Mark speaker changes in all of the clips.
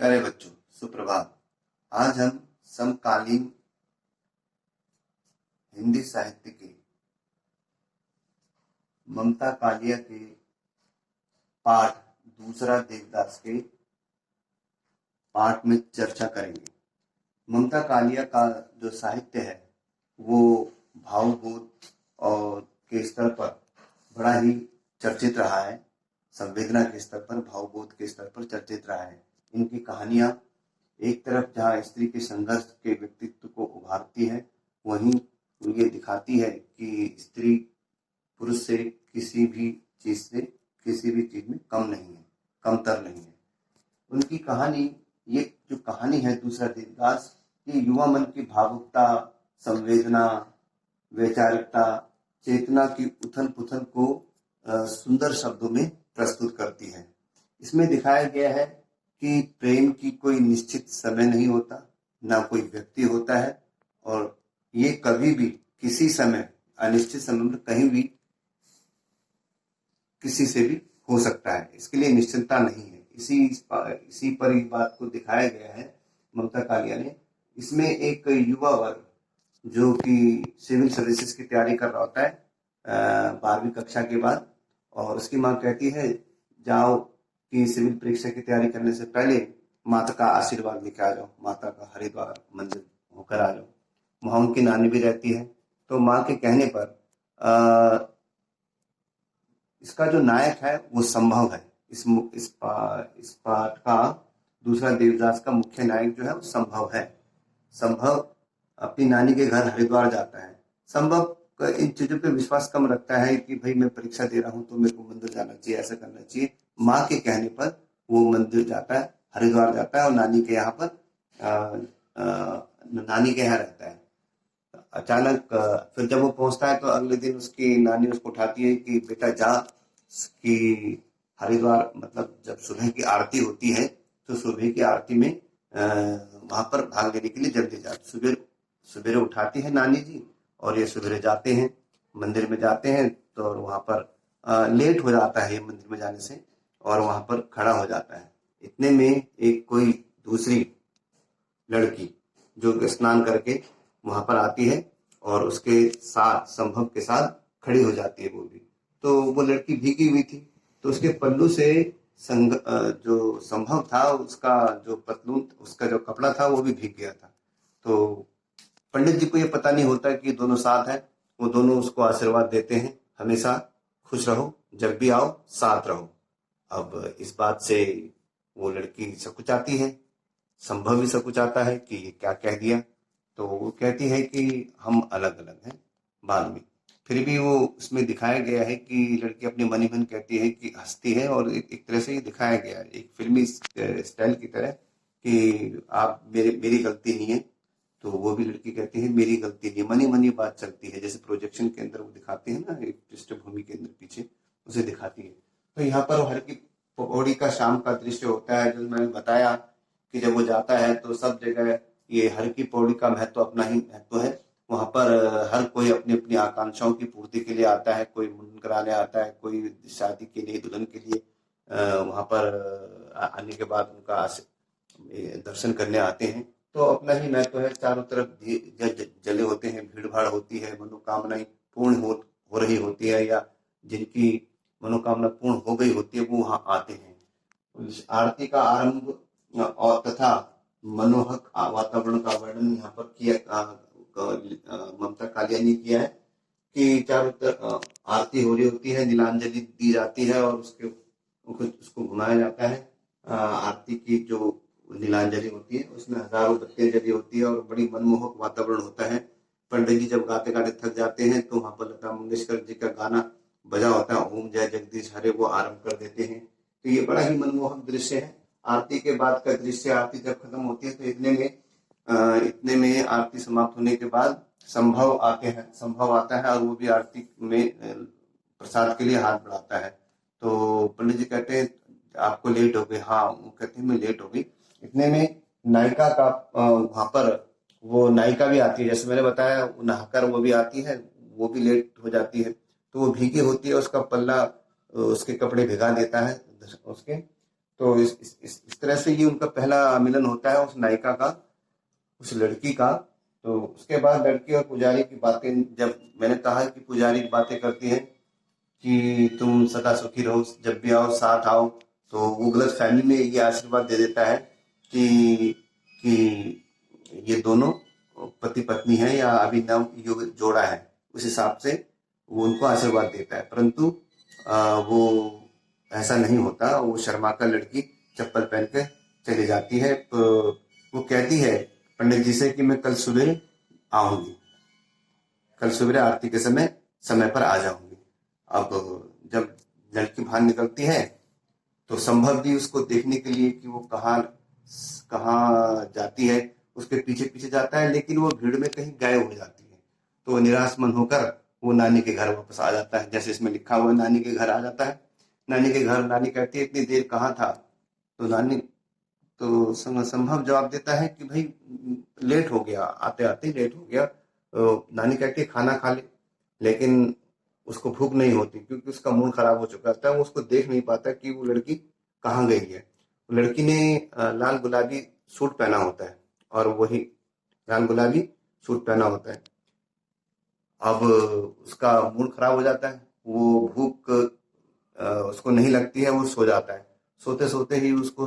Speaker 1: प्यारे बच्चों, सुप्रभात। आज हम समकालीन हिंदी साहित्य के ममता कालिया के पाठ दूसरा देवदास के पाठ में चर्चा करेंगे। ममता कालिया का जो साहित्य है वो भावबोध और के स्तर पर बड़ा ही चर्चित रहा है। संवेदना के स्तर पर, भावबोध के स्तर पर चर्चित रहा है। इनकी कहानियां एक तरफ जहाँ स्त्री के संघर्ष के व्यक्तित्व को उभारती है, वहीं ये दिखाती है कि स्त्री पुरुष से किसी भी चीज में कम नहीं है, कमतर नहीं है। उनकी कहानी, ये जो कहानी है दूसरा देवदास, ये युवा मन की भावुकता, संवेदना, वैचारिकता, चेतना की उथल पुथल को सुंदर शब्दों में प्रस्तुत करती है। इसमें दिखाया गया है कि प्रेम की कोई निश्चित समय नहीं होता, ना कोई व्यक्ति होता है, और ये कभी भी किसी समय, अनिश्चित समय में कहीं भी किसी से भी हो सकता है। इसके लिए निश्चितता नहीं है। इसी पर इस बात को दिखाया गया है ममता कालिया ने। इसमें एक युवा वर्ग जो कि सिविल सर्विसेज की तैयारी कर रहा होता है 12वीं कक्षा के बाद, और उसकी माँ कहती है जाओ कि सिविल परीक्षा की तैयारी करने से पहले माता का आशीर्वाद लेके आ जाओ, माता का हरिद्वार मंदिर होकर आ जाओ। वहां उनकी नानी भी रहती है। तो माँ के कहने पर इसका जो नायक है वो संभव है। इस पाठ का दूसरा देवदास का मुख्य नायक जो है वो संभव है। संभव अपनी नानी के घर हरिद्वार जाता है। संभव इन चीजों पे विश्वास कम रखता है कि भाई मैं परीक्षा दे रहा हूं तो मेरे को मंदिर जाना चाहिए, ऐसा करना चाहिए। माँ के कहने पर वो मंदिर जाता है, हरिद्वार जाता है और नानी के यहाँ रहता है। अचानक फिर जब वो पहुंचता है तो अगले दिन उसकी नानी उसको उठाती है कि बेटा जा, कि हरिद्वार मतलब जब सुबह की आरती होती है तो सुबह की आरती में वहां पर भाग लेने के लिए जल्दी जा। सवेरे उठाती है नानी जी और ये सवेरे जाते हैं, मंदिर में जाते हैं। तो वहां पर लेट हो जाता है ये मंदिर में जाने से, और वहां पर खड़ा हो जाता है। इतने में एक कोई दूसरी लड़की जो स्नान करके वहां पर आती है और उसके साथ, संभव के साथ खड़ी हो जाती है वो भी। तो वो लड़की भीगी हुई थी, तो उसके पल्लू से जो संभव था उसका जो पतलून, उसका जो कपड़ा था वो भी भीग गया था। तो पंडित जी को ये पता नहीं होता कि दोनों साथ हैं। वो दोनों उसको आशीर्वाद देते हैं, हमेशा खुश रहो, जब भी आओ साथ रहो। अब इस बात से वो लड़की सकुचाती है, संभव भी सकुचाता है कि ये क्या कह दिया। तो वो कहती है कि हम अलग अलग हैं बाद में। फिर भी वो उसमें दिखाया गया है कि लड़की अपने मन ही मन कहती है कि हंसती है, और एक तरह से ये दिखाया गया है एक फिल्मी स्टाइल की तरह कि आप मेरी गलती नहीं है। तो वो भी लड़की कहती है मेरी गलती नहीं, मन ही मन ये बात चलती है। जैसे प्रोजेक्शन के अंदर वो दिखाते हैं ना, एक पृष्ठभूमि के अंदर पीछे उसे दिखाती है। तो यहाँ पर हर की पकौड़ी का शाम का दृश्य होता है। जो मैंने बताया कि जब वो जाता है तो सब जगह ये हर की पौड़ी का महत्व, अपना ही महत्व है। वहां पर हर कोई अपनी अपनी आकांक्षाओं की पूर्ति के लिए आता है। कोई मुंडन कराने आता है, कोई शादी के लिए, दुल्हन के लिए वहां पर आने के बाद उनका दर्शन करने आते हैं। तो अपना ही महत्व है। चारों तरफ जले होते हैं, भीड़ भाड़ होती है, मनोकामनाएं पूर्ण हो रही होती है, या जिनकी मनोकामना पूर्ण हो गई होती है वो वहां आते हैं। आरती का आरंभ और तथा मनोहक वातावरण का वर्णन यहाँ पर किया ममता कालिया ने किया है कि चारों तरफ आरती हो रही होती है, नीलांजलि दी जाती है और उसको घुमाया जाता है। आरती की जो नीलांजलि होती है उसमें हजारों बत्तियां जली होती है और बड़ी मनमोहक वातावरण होता है। पंडित जी जब गाते गाते थक जाते हैं तो वहां पर लता मंगेशकर जी का गाना बजा होता है, ओम जय जगदीश हरे, वो आरंभ कर देते हैं। तो ये बड़ा ही मनमोहक दृश्य है। आरती के बाद का दृश्य, आरती जब खत्म होती है तो इतने में आरती समाप्त होने के बाद संभव आता है और वो भी आरती में प्रसाद के लिए हाथ बढ़ाता है। तो पंडित जी कहते हैं आपको लेट हो गई। हाँ, वो कहते हैं मैं लेट हो गई। इतने में नायिका का वहां पर वो नायिका भी आती है, जैसे मैंने बताया नहाकर वो भी आती है, वो भी लेट हो जाती है। तो वो भीगी होती है, उसका पल्ला उसके कपड़े भिगा देता है उसके। तो इस तरह से ये उनका पहला मिलन होता है उस नायिका का, उस लड़की का। तो उसके बाद लड़की और पुजारी की बातें, जब मैंने कहा कि पुजारी बातें करती है कि तुम सदा सुखी रहो, जब भी आओ साथ आओ, तो वो गलत फहमी में ये आशीर्वाद दे देता है कि ये दोनों पति पत्नी है या अभिनव युग जोड़ा है, उस हिसाब से वो उनको आशीर्वाद देता है। परंतु वो ऐसा नहीं होता। वो शर्मा का लड़की चप्पल पहन के चली जाती है। तो वो कहती है पंडित जी से कि मैं कल सुबह आऊंगी, कल सुबह आरती के समय पर आ जाऊंगी। अब जब लड़की बाहर निकलती है तो संभव भी उसको देखने के लिए कि वो कहाँ कहाँ जाती है, उसके पीछे पीछे जाता है, लेकिन वो भीड़ में कहीं गायब हो जाती है। तो निराश मन होकर वो नानी के घर वापस आ जाता है, जैसे इसमें लिखा हुआ है नानी के घर आ जाता है। नानी के घर, नानी कहती है इतनी देर कहाँ था? तो नानी तो संभव जवाब देता है कि भाई लेट हो गया, आते आते लेट हो गया। तो नानी कहती है खाना खा ले, लेकिन उसको भूख नहीं होती क्योंकि उसका मूड खराब हो चुका था। वो उसको देख नहीं पाता कि वो लड़की कहाँ गई है। लड़की ने लाल गुलाबी सूट पहना होता है, और वही लाल गुलाबी सूट पहना होता है। अब उसका मूड खराब हो जाता है, वो भूख उसको नहीं लगती है, वो सो जाता है। सोते सोते ही उसको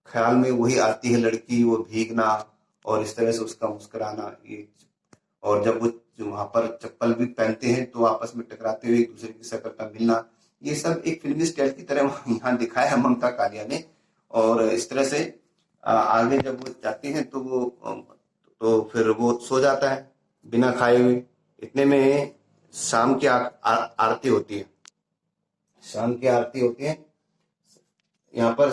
Speaker 1: ख्याल में वही आती है लड़की, वो भीगना और इस तरह से उसका मुस्कुराना ये। और जब वो वहां पर चप्पल भी पहनते हैं तो आपस में टकराते हुए एक दूसरे की शक्ल का मिलना, ये सब एक फिल्मी स्टाइल की तरह यहाँ दिखाया है ममता कालिया ने। और इस तरह से आगे जब वो जाती हैं तो वो तो फिर वो सो जाता है बिना खाए हुए। इतने में शाम की आरती होती है। शाम की आरती होती है। यहाँ पर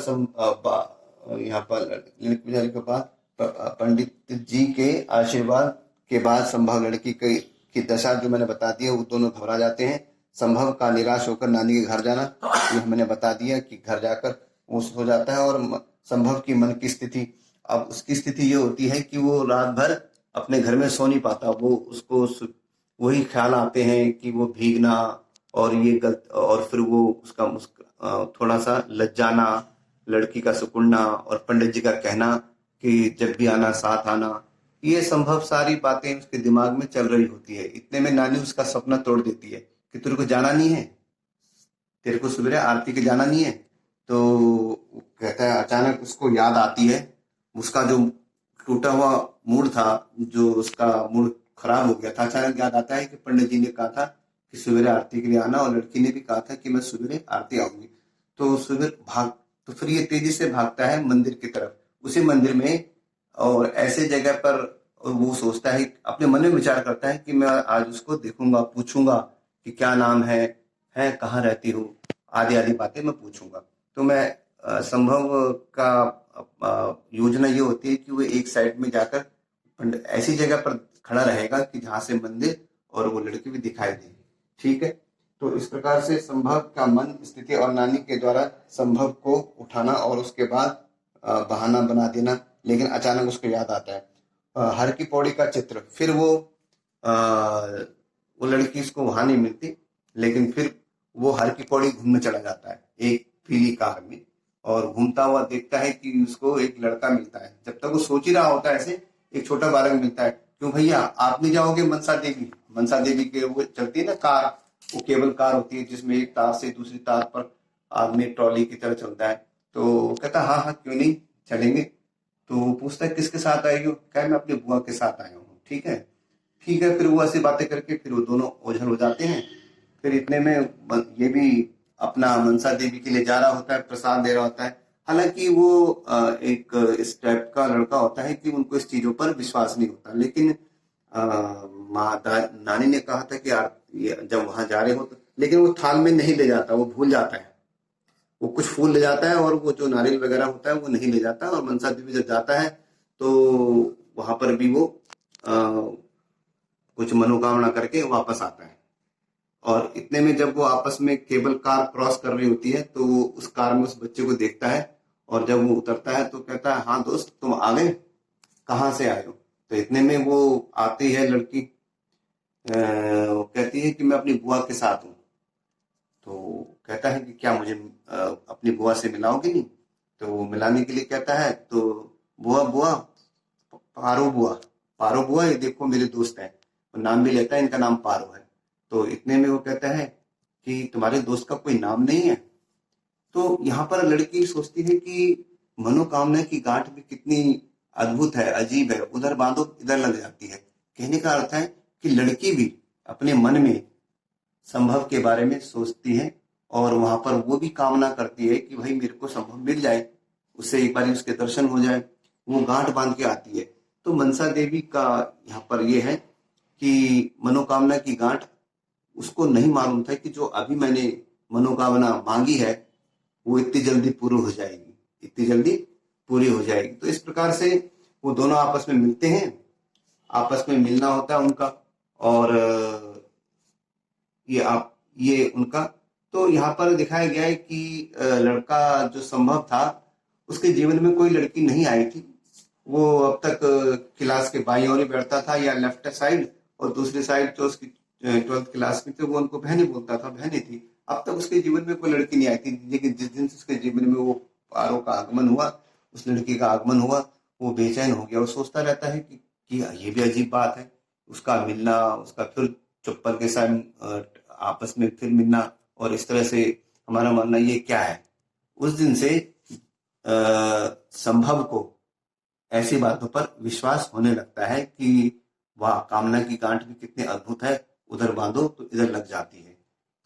Speaker 1: यहाँ पर लड़की पुजारी के पास पंडित जी के आशीर्वाद के बाद संभव लड़की की दशा जो मैंने बता दी है, वो दोनों घबरा जाते हैं। संभव का निराश होकर नानी के घर जाना, ये मैंने बता दिया कि घर जाकर वो सो जाता है। और संभव की मन की स्थिति, अब उसकी स्थिति ये होती है कि वो रात भर अपने घर में सो नहीं पाता। वो उसको वही ख्याल आते हैं कि वो भीगना और ये गलत, और फिर वो उसका थोड़ा सा लज्जाना, लड़की का सुकुड़ना और पंडित जी का कहना कि जब भी आना साथ आना, ये संभव सारी बातें उसके दिमाग में चल रही होती है। इतने में नानी उसका सपना तोड़ देती है कि तेरे को जाना नहीं है, तेरे को सुबह आरती के जाना नहीं है। तो कहता है, अचानक उसको याद आती है उसका जो टूटा हुआ मूड था, जो उसका मूड खराब हो गया था। अचानक याद आता है कि पंडित जी ने कहा था कि सुबह आरती के लिए आना, और लड़की ने भी कहा था कि मैं सुबह आरती आऊंगी। तो सुबह तो फिर ये तेजी से भागता है मंदिर की तरफ, उसी मंदिर में। और ऐसे जगह पर वो सोचता है, अपने मन में विचार करता है कि मैं आज उसको देखूंगा, पूछूंगा कि क्या नाम है कहाँ रहती हूँ, आदि आदि बातें मैं पूछूंगा। तो मैं संभव का योजना ये होती है कि वो एक साइड में जाकर ऐसी जगह पर खड़ा रहेगा कि जहां से मंदिर और वो लड़की भी दिखाई दे। ठीक है। तो इस प्रकार से संभव का मन स्थिति और नानी के द्वारा संभव को उठाना और उसके बाद बहाना बना देना। लेकिन अचानक उसको याद आता है हर की पौड़ी का चित्र। फिर वो लड़की उसको वहां नहीं मिलती, लेकिन फिर वो हर की पौड़ी घूमने चला जाता है एक पीली कार में, और घूमता हुआ देखता है कि उसको एक लड़का मिलता है। जब तक वो सोच ही रहा होता है ऐसे, एक छोटा बालक मिलता है। क्यों भैया आप नहीं जाओगे मनसा देवी? मनसा देवी के वो चलती है ना कार, वो केबल कार होती है जिसमें एक तार से दूसरी तार पर आदमी ट्रॉली की तरह चलता है। तो कहता हाँ हाँ क्यों नहीं, चलेंगे। तो वो पूछता है किसके साथ आई हो? कहे मैं अपनी बुआ के साथ आया हूँ। ठीक है, ठीक है। फिर वो ऐसी बातें करके फिर वो दोनों ओझल हो जाते हैं। फिर इतने में ये भी अपना मनसा देवी के लिए जा रहा होता है, प्रसाद दे रहा होता है। हालांकि वो एक इस टाइप का लड़का होता है कि उनको इस चीजों पर विश्वास नहीं होता। लेकिन नानी ने कहा था कि जब वहां जा रहे हो तो, लेकिन वो थाल में नहीं ले जाता, वो भूल जाता है। वो कुछ फूल ले जाता है और वो जो नारियल वगैरह होता है वो नहीं ले जाता। और मनसा देवी जब जाता है तो वहां पर भी वो कुछ मनोकामना करके वापस आता है। और इतने में जब वो आपस में केबल कार क्रॉस कर रही होती है तो वो उस कार में उस बच्चे को देखता है, और जब वो उतरता है तो कहता है हाँ दोस्त तुम आ गए, कहाँ से आए हो? तो इतने में वो आती है लड़की, वो कहती है कि मैं अपनी बुआ के साथ हूँ। तो कहता है कि क्या मुझे अपनी बुआ से मिलाओगे नहीं? तो वो मिलाने के लिए कहता है, तो बुआ बुआ, पारो बुआ, ये देखो मेरे दोस्त हैं। तो नाम भी लेता है, इनका नाम पारो है। तो इतने में वो कहता है कि तुम्हारे दोस्त का कोई नाम नहीं है। तो यहाँ पर लड़की सोचती है कि मनोकामना की गांठ भी कितनी अद्भुत है, अजीब है, उधर बांधो इधर लग जाती है। कहने का अर्थ है कि लड़की भी अपने मन में संभव के बारे में सोचती है और वहां पर वो भी कामना करती है कि भाई मेरे को संभव मिल जाए, उससे एक बार उसके दर्शन हो जाए। वो गांठ बांध के आती है। तो मनसा देवी का यहाँ पर ये है कि मनोकामना की गांठ उसको नहीं मालूम था कि जो अभी मैंने मनोकामना मांगी है वो इतनी जल्दी पूरी हो जाएगी, इतनी जल्दी पूरी हो जाएगी। तो इस प्रकार से वो दोनों आपस में मिलते हैं, आपस में मिलना होता है उनका, और ये उनका। तो यहाँ पर दिखाया गया है कि लड़का जो संभव था उसके जीवन में कोई लड़की नहीं आई थी। वो अब तक क्लास के बाईं ओर ही बैठता था या लेफ्ट साइड, और दूसरी साइड जो उसकी 12th क्लास में थे वो उनको बहनें बोलता था, बहनें थी। अब तक उसके जीवन में कोई लड़की नहीं आई थी, लेकिन जिस दिन से उसके जीवन में वो पारो का आगमन हुआ, उस लड़की का आगमन हुआ, वो बेचैन हो गया और सोचता रहता है कि ये भी अजीब बात है, उसका मिलना, उसका फिर चुप्पल के साथ आपस में फिर मिलना, और इस तरह से हमारा मानना ये क्या है। उस दिन से संभव को ऐसी बातों पर विश्वास होने लगता है कि वाह, कामना की गांठ भी कितने अद्भुत है, उधर बांधो तो इधर लग जाती है।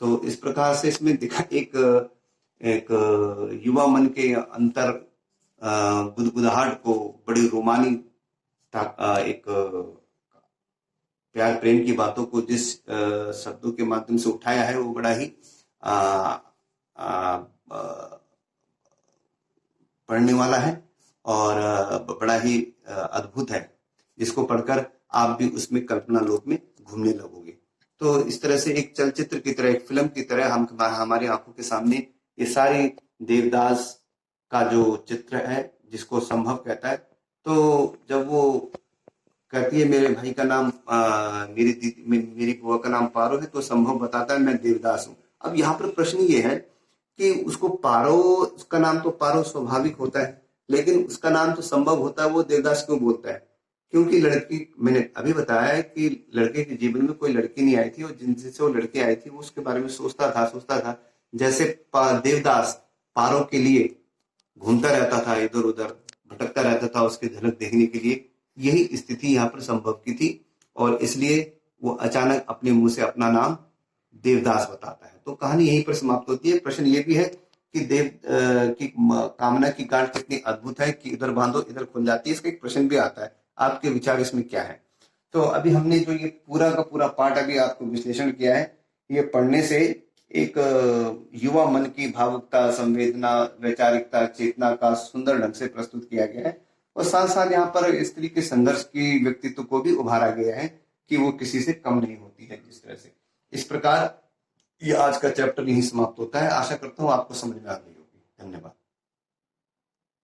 Speaker 1: तो इस प्रकार से इसमें दिखा एक युवा मन के अंतर गुदगुदाहट को बड़ी रोमानी एक प्यार प्रेम की बातों को जिस शब्दों के माध्यम से उठाया है वो बड़ा ही पढ़ने वाला है और बड़ा ही अद्भुत है, जिसको पढ़कर आप भी उसमें कल्पना लोक में घूमने लगोगे। तो इस तरह से एक चलचित्र की तरह, एक फिल्म की तरह हम हमारी आंखों के सामने ये सारी देवदास का जो चित्र है, जिसको संभव कहता है। तो जब वो कहती है मेरे भाई का नाम मेरी बुआ का नाम पारो है, तो संभव बताता है मैं देवदास हूँ। अब यहाँ पर प्रश्न ये है कि उसको पारो, उसका नाम तो पारो स्वाभाविक होता है, लेकिन उसका नाम तो संभव होता है, वो देवदास क्यों बोलता है? क्योंकि लड़की, मैंने अभी बताया है कि लड़के के जीवन में कोई लड़की नहीं आई थी, और जिनसे वो लड़की आई थी वो उसके बारे में सोचता था। जैसे देवदास पारो के लिए घूमता रहता था, इधर उधर भटकता रहता था उसकी झलक देखने के लिए। यही स्थिति यहाँ पर संभव की थी, और इसलिए वो अचानक अपने मुंह से अपना नाम देवदास बताता है। तो कहानी यहीं पर समाप्त होती है। प्रश्न ये भी है कि देव की कामना की गांठ कितनी अद्भुत है कि इधर बांधो इधर खुल जाती है। इसका एक प्रश्न भी आता है, आपके विचार इसमें क्या है? तो अभी हमने जो ये पूरा का पूरा पाठ अभी आपको विश्लेषण किया है, ये पढ़ने से एक युवा मन की भावुकता, संवेदना, वैचारिकता, चेतना का सुंदर ढंग से प्रस्तुत किया गया है, और साथ साथ यहाँ पर स्त्री के संघर्ष की व्यक्तित्व को भी उभारा गया है कि वो किसी से कम नहीं होती है जिस तरह से। इस प्रकार ये आज का चैप्टर यहीं समाप्त होता है। आशा करता हूँ आपको समझ में आ गई होगी। धन्यवाद।